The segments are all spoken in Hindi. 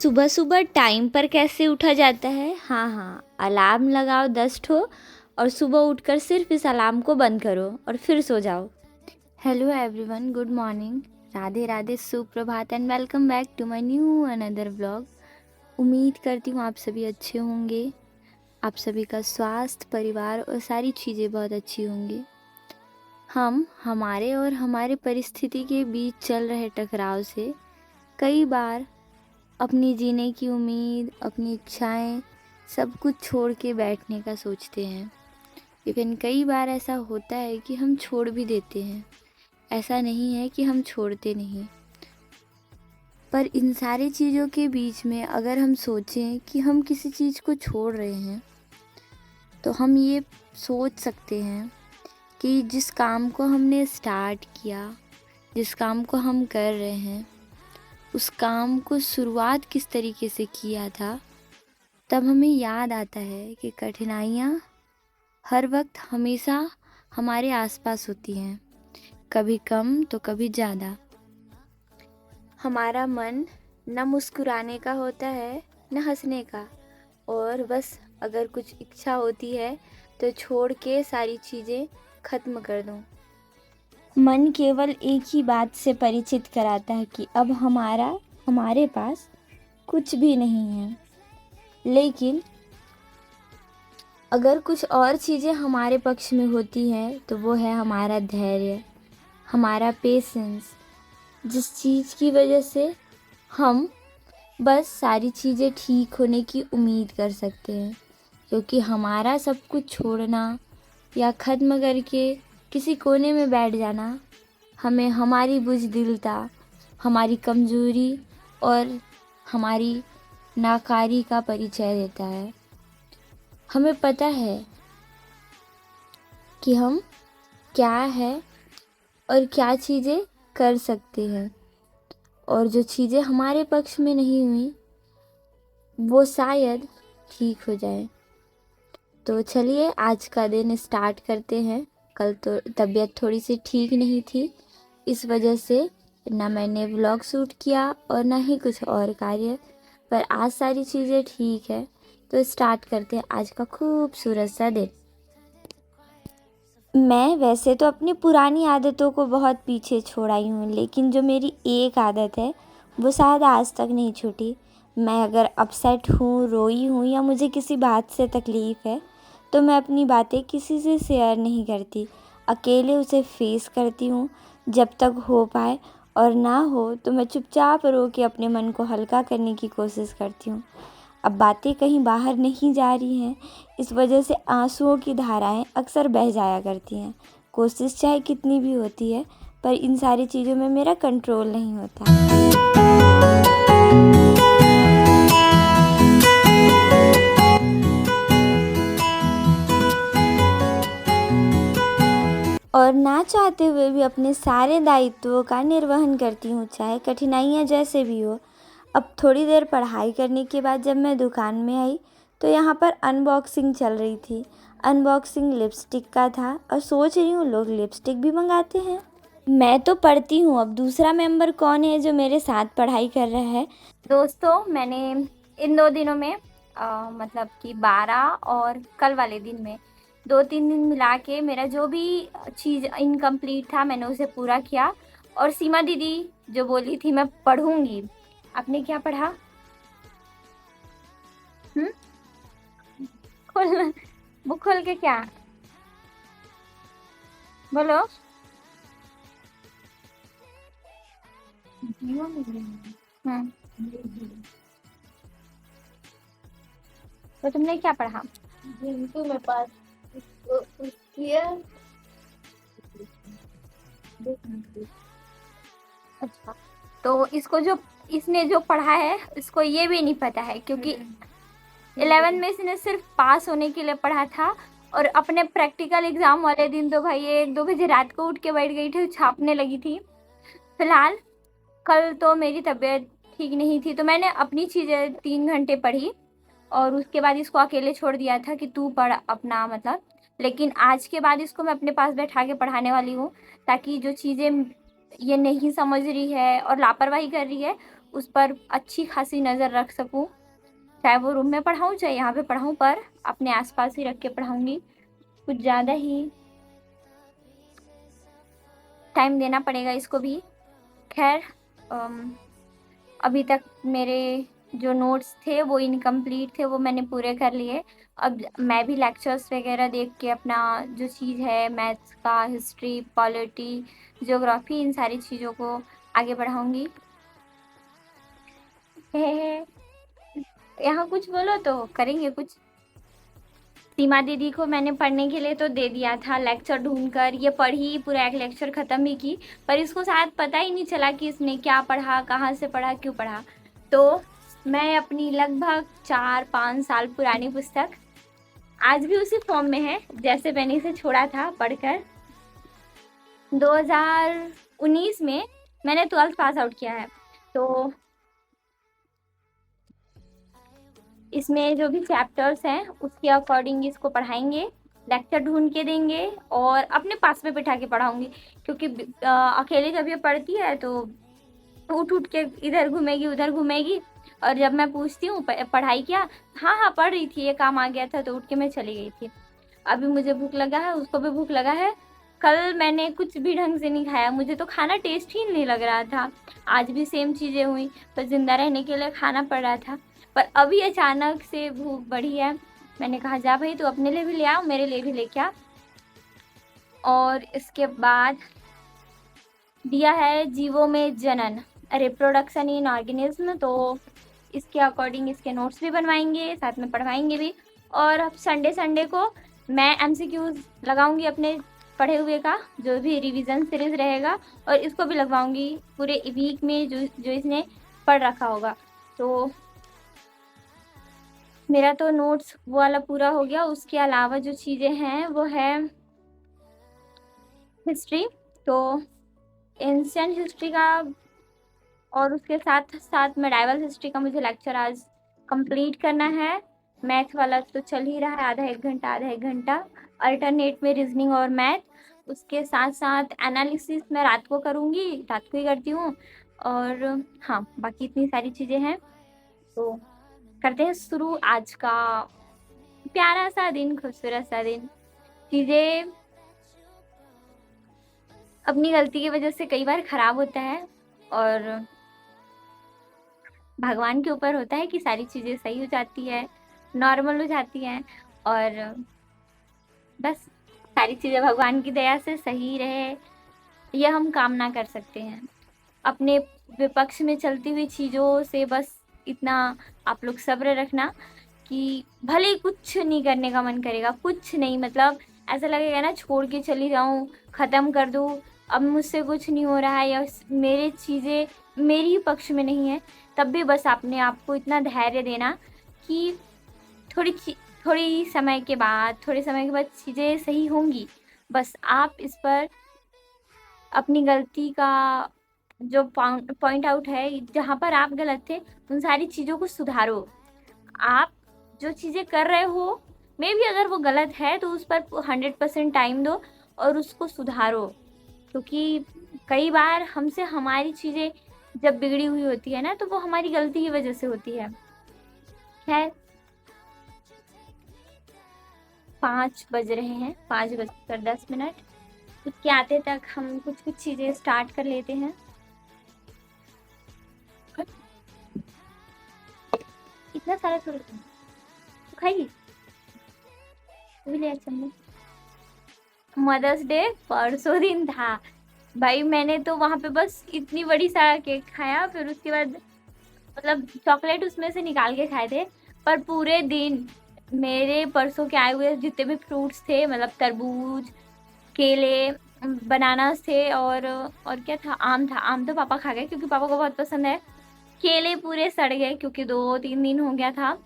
सुबह सुबह टाइम पर कैसे उठा जाता है? हाँ, अलार्म लगाओ 10 ठो और सुबह उठकर सिर्फ इस अलार्म को बंद करो और फिर सो जाओ। Hello everyone, good morning, Radhe Radhe, सुप्रभात and welcome back to my new another vlog. उम्मीद करती हूँ आप सभी अच्छे होंगे, आप सभी का स्वास्थ्य, परिवार और सारी चीज़ें बहुत अच्छी होंगी। हम हमारे और हमारे परिस्थिति के बीच चल रहे टकराव से कई बार अपनी जीने की उम्मीद, अपनी इच्छाएं, सब कुछ छोड़ के बैठने का सोचते हैं। लेकिन कई बार ऐसा होता है कि हम छोड़ भी देते हैं। ऐसा नहीं है कि हम छोड़ते नहीं, पर इन सारी चीज़ों के बीच में अगर हम सोचें कि हम किसी चीज़ को छोड़ रहे हैं, तो हम ये सोच सकते हैं कि जिस काम को हमने स्टार्ट किया, जिस काम को हम कर रहे हैं, उस काम को शुरुआत किस तरीके से किया था। तब हमें याद आता है कि कठिनाइयाँ हर वक्त हमेशा हमारे आसपास होती हैं, कभी कम तो कभी ज़्यादा। हमारा मन न मुस्कुराने का होता है न हंसने का, और बस अगर कुछ इच्छा होती है तो छोड़ के सारी चीज़ें ख़त्म कर दूँ। मन केवल एक ही बात से परिचित कराता है कि अब हमारे पास कुछ भी नहीं है। लेकिन अगर कुछ और चीज़ें हमारे पक्ष में होती हैं तो वो है हमारा धैर्य, हमारा पेशेंस, जिस चीज़ की वजह से हम बस सारी चीज़ें ठीक होने की उम्मीद कर सकते हैं। क्योंकि हमारा सब कुछ छोड़ना या ख़त्म करके किसी कोने में बैठ जाना हमें हमारी बुज़दिलता, हमारी कमज़ोरी और हमारी नाकारी का परिचय देता है। हमें पता है कि हम क्या है और क्या चीज़ें कर सकते हैं, और जो चीज़ें हमारे पक्ष में नहीं हुई वो शायद ठीक हो जाए। तो चलिए आज का दिन स्टार्ट करते हैं। कल तो तबीयत थोड़ी सी ठीक नहीं थी, इस वजह से ना मैंने व्लॉग शूट किया और ना ही कुछ और कार्य, पर आज सारी चीज़ें ठीक है। तो स्टार्ट करते हैं आज का खूबसूरत सा दिन। मैं वैसे तो अपनी पुरानी आदतों को बहुत पीछे छोड़ आई हूँ, लेकिन जो मेरी एक आदत है वो शायद आज तक नहीं छूटी। मैं अगर अपसेट हूँ, रोई हूँ या मुझे किसी बात से तकलीफ़ है तो मैं अपनी बातें किसी से शेयर नहीं करती, अकेले उसे फेस करती हूँ जब तक हो पाए, और ना हो तो मैं चुपचाप रो के अपने मन को हल्का करने की कोशिश करती हूँ। अब बातें कहीं बाहर नहीं जा रही हैं, इस वजह से आंसुओं की धाराएं अक्सर बह जाया करती हैं। कोशिश चाहे कितनी भी होती है, पर इन सारी चीज़ों में मेरा कंट्रोल नहीं होता। और ना चाहते हुए भी अपने सारे दायित्वों का निर्वहन करती हूँ, चाहे कठिनाइयाँ जैसे भी हो। अब थोड़ी देर पढ़ाई करने के बाद जब मैं दुकान में आई तो यहाँ पर अनबॉक्सिंग चल रही थी। अनबॉक्सिंग लिपस्टिक का था और सोच रही हूँ लोग लिपस्टिक भी मंगाते हैं। मैं तो पढ़ती हूँ, अब दूसरा मेंबर कौन है जो मेरे साथ पढ़ाई कर रहा है। दोस्तों, मैंने इन 2 दिनों में मतलब कि 12 और कल वाले दिन में 2-3 दिन मिला के मेरा जो भी चीज़ इनकम्प्लीट था मैंने उसे पूरा किया। और सीमा दीदी जो बोली थी मैं पढ़ूंगी, आपने क्या पढ़ा? खोल, बुक खोल के क्या बोलो। हम्म, तो तुमने क्या पढ़ा? जिनको मेरे पास किया। अच्छा, तो इसने जो पढ़ा है इसको ये भी नहीं पता है, क्योंकि 11 में इसने सिर्फ पास होने के लिए पढ़ा था। और अपने प्रैक्टिकल एग्जाम वाले दिन तो भाई 1-2 बजे रात को उठ के बैठ गई थी, छापने लगी थी। फिलहाल कल तो मेरी तबीयत ठीक नहीं थी तो मैंने अपनी चीज़ें 3 घंटे पढ़ी और उसके बाद इसको अकेले छोड़ दिया था कि तू पढ़ अपना मतलब। लेकिन आज के बाद इसको मैं अपने पास बैठा के पढ़ाने वाली हूँ, ताकि जो चीज़ें ये नहीं समझ रही है और लापरवाही कर रही है उस पर अच्छी खासी नज़र रख सकूं। चाहे वो रूम में पढ़ाऊं चाहे यहाँ पे पढ़ाऊं, पर अपने आसपास ही रख के पढ़ाऊंगी। कुछ ज़्यादा ही टाइम देना पड़ेगा इसको भी। खैर अभी तक मेरे जो नोट्स थे वो इनकम्प्लीट थे, वो मैंने पूरे कर लिए। अब मैं भी लेक्चर्स वगैरह देख के अपना जो चीज़ है मैथ्स का, हिस्ट्री, पॉलिटी, ज्योग्राफी, इन सारी चीज़ों को आगे बढ़ाऊंगी। यहाँ कुछ बोलो तो करेंगे कुछ। सीमा दीदी को मैंने पढ़ने के लिए तो दे दिया था लेक्चर ढूंढकर, ये पढ़ी, पूरा एक लेक्चर ख़त्म भी की, पर इसको शायद पता ही नहीं चला कि इसने क्या पढ़ा, कहाँ से पढ़ा, क्यों पढ़ा। तो मैं अपनी लगभग 4-5 साल पुरानी पुस्तक आज भी उसी फॉर्म में है जैसे मैंने इसे छोड़ा था पढ़कर। 2019 में मैंने 12th पास आउट किया है, तो इसमें जो भी चैप्टर्स हैं उसके अकॉर्डिंग इसको पढ़ाएंगे, लेक्चर ढूंढ के देंगे और अपने पास में बिठा के पढ़ाऊंगी। क्योंकि अकेले जब ये पढ़ती है तो उठ उठ के इधर घूमेगी उधर घूमेगी, और जब मैं पूछती हूँ पढ़ाई क्या, हाँ हाँ पढ़ रही थी, ये काम आ गया था, तो उठ के मैं चली गई थी। अभी मुझे भूख लगा है, उसको भी भूख लगा है। कल मैंने कुछ भी ढंग से नहीं खाया, मुझे तो खाना टेस्ट ही नहीं लग रहा था। आज भी सेम चीज़ें हुई, पर जिंदा रहने के लिए खाना पड़ रहा था। पर अभी अचानक से भूख बढ़ी है, मैंने कहा जा भाई तू अपने लिए भी ले आओ, मेरे लिए भी लेके आ। और इसके बाद दिया है जीवों में जनन, रिप्रोडक्शन इन ऑर्गेनिज्म, तो इसके अकॉर्डिंग इसके नोट्स भी बनवाएंगे, साथ में पढ़वाएंगे भी। और अब संडे संडे को मैं एमसीक्यूज लगाऊंगी अपने पढ़े हुए का, जो भी रिवीजन सीरीज रहेगा, और इसको भी लगवाऊंगी पूरे वीक में जो इसने पढ़ रखा होगा। तो मेरा तो नोट्स वो वाला पूरा हो गया। उसके अलावा जो चीज़ें हैं वो है हिस्ट्री, तो एंशियंट हिस्ट्री का और उसके साथ साथ मेडाइवल हिस्ट्री का मुझे लेक्चर आज कंप्लीट करना है। मैथ वाला तो चल ही रहा है, आधा एक घंटा। अल्टरनेट में रीजनिंग और मैथ, उसके साथ साथ एनालिसिस मैं रात को करूँगी, रात को ही करती हूँ। और हाँ, बाकी इतनी सारी चीज़ें हैं। तो करते हैं शुरू आज का प्यारा सा दिन, खूबसूरत सा दिन। चीज़ें अपनी गलती की वजह से कई बार खराब होता है, और भगवान के ऊपर होता है कि सारी चीज़ें सही हो जाती है, नॉर्मल हो जाती हैं, और बस सारी चीज़ें भगवान की दया से सही रहे, यह हम कामना कर सकते हैं। अपने विपक्ष में चलती हुई चीज़ों से बस इतना आप लोग सब्र रखना कि भले ही कुछ नहीं करने का मन करेगा, कुछ नहीं, मतलब ऐसा लगेगा ना छोड़ के चली जाऊँ, ख़त्म कर दूँ, अब मुझसे कुछ नहीं हो रहा है, या मेरे चीज़ें मेरी ही पक्ष में नहीं है, तब भी बस अपने आप को इतना धैर्य देना कि थोड़े समय के बाद चीज़ें सही होंगी। बस आप इस पर अपनी गलती का जो पॉइंट आउट है, जहाँ पर आप गलत थे, उन सारी चीज़ों को सुधारो। आप जो चीज़ें कर रहे हो, मे भी अगर वो गलत है तो उस पर 100% टाइम दो और उसको सुधारो। क्योंकि कई बार हमसे हमारी चीज़ें जब बिगड़ी हुई होती है ना, तो वो हमारी गलती की वजह से होती है। खैर 5 बज रहे हैं, 5:10। उसके आते तक हम कुछ चीज़ें स्टार्ट कर लेते हैं। इतना सारा थोड़ा तो खाइए, भी ले चलने। मदर्स डे परसों दिन था भाई, मैंने तो वहाँ पे बस इतनी बड़ी सा केक खाया, फिर उसके बाद मतलब चॉकलेट उसमें से निकाल के खाए थे। पर पूरे दिन मेरे परसों के आए हुए जितने भी फ्रूट्स थे, मतलब तरबूज, केले, बनानास थे, और क्या था, आम था। आम तो पापा खा गए क्योंकि पापा को बहुत पसंद है। केले पूरे सड़ गए क्योंकि 2-3 दिन हो गया था।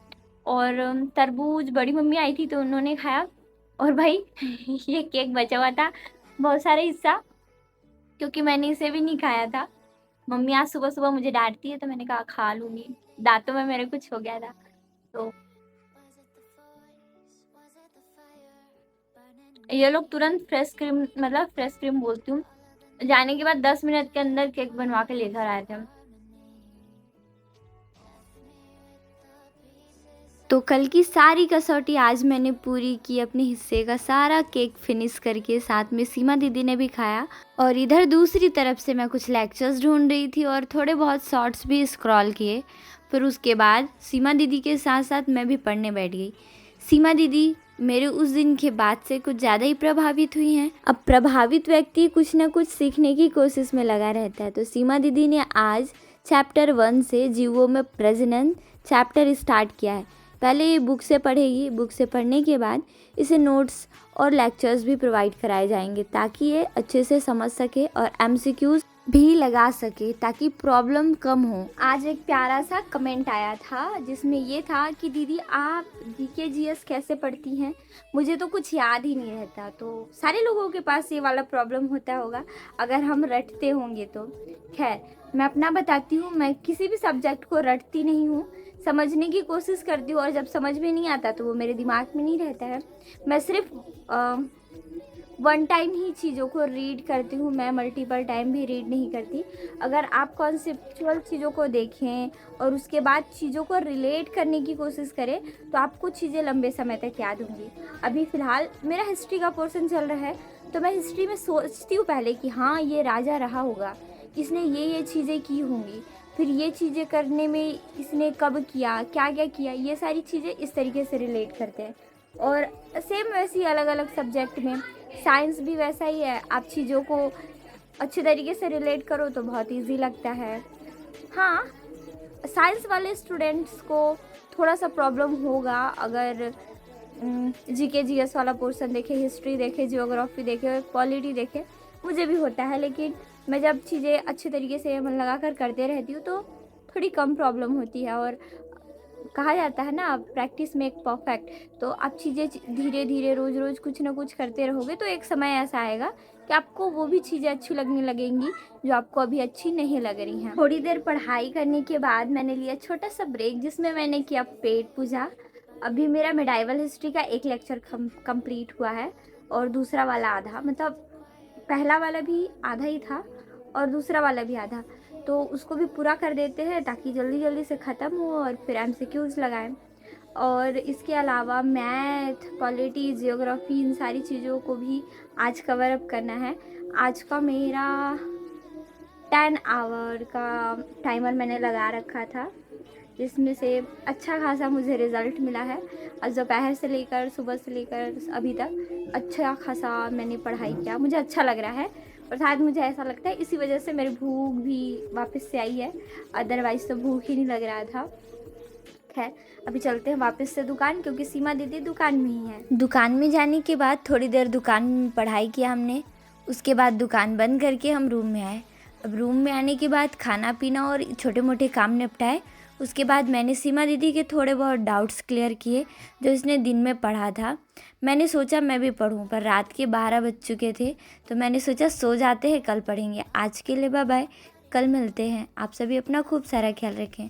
और तरबूज बड़ी मम्मी आई थी तो उन्होंने खाया। और भाई ये केक बचा हुआ था बहुत सारा हिस्सा, क्योंकि मैंने इसे भी नहीं खाया था। मम्मी आज सुबह सुबह मुझे डांटती है, तो मैंने कहा खा लूँगी, दांतों में मेरे कुछ हो गया था। तो ये लोग तुरंत फ्रेश क्रीम बोलती हूँ, जाने के बाद 10 मिनट के अंदर केक बनवा के लेकर आए थे। तो कल की सारी कसौटी आज मैंने पूरी की, अपने हिस्से का सारा केक फिनिश करके, साथ में सीमा दीदी ने भी खाया। और इधर दूसरी तरफ से मैं कुछ लेक्चर्स ढूंढ रही थी और थोड़े बहुत शॉर्ट्स भी स्क्रॉल किए। फिर उसके बाद सीमा दीदी के साथ साथ मैं भी पढ़ने बैठ गई। सीमा दीदी मेरे उस दिन के बाद से कुछ ज़्यादा ही प्रभावित हुई हैं। अब प्रभावित व्यक्ति कुछ ना कुछ सीखने की कोशिश में लगा रहता है। तो सीमा दीदी ने आज चैप्टर 1 से जीवों में प्रजनन चैप्टर स्टार्ट किया है। पहले ये बुक से पढ़ेगी, बुक से पढ़ने के बाद इसे नोट्स और लेक्चर्स भी प्रोवाइड कराए जाएंगे ताकि ये अच्छे से समझ सके और एमसीक्यूज भी लगा सके ताकि प्रॉब्लम कम हो। आज एक प्यारा सा कमेंट आया था जिसमें ये था कि दीदी आप जीके जीएस कैसे पढ़ती हैं, मुझे तो कुछ याद ही नहीं रहता। तो सारे लोगों के पास ये वाला प्रॉब्लम होता होगा अगर हम रटते होंगे तो। खैर मैं अपना बताती हूँ, मैं किसी भी सब्जेक्ट को रटती नहीं हूँ, समझने की कोशिश करती हूँ और जब समझ में नहीं आता तो वो मेरे दिमाग में नहीं रहता है। मैं सिर्फ वन टाइम ही चीज़ों को रीड करती हूँ, मैं मल्टीपल टाइम भी रीड नहीं करती। अगर आप कॉन्सेप्चुअल चीज़ों को देखें और उसके बाद चीज़ों को रिलेट करने की कोशिश करें तो आपको चीज़ें लंबे समय तक याद होंगी। अभी फ़िलहाल मेरा हिस्ट्री का पोर्शन चल रहा है तो मैं हिस्ट्री में सोचती हूँ पहले कि हाँ ये राजा रहा होगा, इसने ये चीज़ें की होंगी, फिर ये चीज़ें करने में इसने कब किया, क्या क्या किया, ये सारी चीज़ें इस तरीके से रिलेट करते हैं। और सेम वैसे ही अलग अलग सब्जेक्ट में, साइंस भी वैसा ही है, आप चीज़ों को अच्छे तरीके से रिलेट करो तो बहुत इजी लगता है। हाँ, साइंस वाले स्टूडेंट्स को थोड़ा सा प्रॉब्लम होगा अगर जीके जीएस वाला पोर्शन देखे, हिस्ट्री देखे, जियोग्राफी देखे, पॉलिटी देखे, मुझे भी होता है। लेकिन मैं जब चीज़ें अच्छे तरीके से मन लगा कर करते रहती हूँ तो थोड़ी कम प्रॉब्लम होती है। और कहा जाता है ना प्रैक्टिस मेक परफेक्ट, तो आप चीज़ें धीरे धीरे रोज़ रोज़ कुछ ना कुछ करते रहोगे तो एक समय ऐसा आएगा कि आपको वो भी चीज़ें अच्छी लगने लगेंगी जो आपको अभी अच्छी नहीं लग रही हैं। थोड़ी देर पढ़ाई करने के बाद मैंने लिया छोटा सा ब्रेक जिसमें मैंने किया पेट पूजा। अभी मेरा मेडाइवल हिस्ट्री का एक लेक्चर कंप्लीट हुआ है और दूसरा वाला आधा, मतलब पहला वाला भी आधा ही था और दूसरा वाला भी आधा, तो उसको भी पूरा कर देते हैं ताकि जल्दी जल्दी से ख़त्म हो और फिर एमसीक्यूज़ लगाएं। और इसके अलावा मैथ, पॉलिटी, जियोग्राफी, इन सारी चीज़ों को भी आज कवर अप करना है। आज का मेरा 10 आवर का टाइमर मैंने लगा रखा था जिसमें से अच्छा खासा मुझे रिज़ल्ट मिला है। और दोपहर से लेकर सुबह से लेकर अभी तक अच्छा खासा मैंने पढ़ाई किया, मुझे अच्छा लग रहा है। और शायद मुझे ऐसा लगता है इसी वजह से मेरी भूख भी वापस से आई है, अदरवाइज़ तो भूख ही नहीं लग रहा था। खैर अभी चलते हैं वापस से दुकान, क्योंकि सीमा दीदी दुकान में ही है। दुकान में जाने के बाद थोड़ी देर दुकान में पढ़ाई किया हमने, उसके बाद दुकान बंद करके हम रूम में आए। अब रूम में आने के बाद खाना पीना और छोटे मोटे काम निपटाए। उसके बाद मैंने सीमा दीदी के थोड़े बहुत डाउट्स क्लियर किए जो इसने दिन में पढ़ा था। मैंने सोचा मैं भी पढूं, पर रात के 12 बज चुके थे तो मैंने सोचा सो जाते हैं, कल पढ़ेंगे। आज के लिए बाय बाय, कल मिलते हैं। आप सभी अपना खूब सारा ख्याल रखें।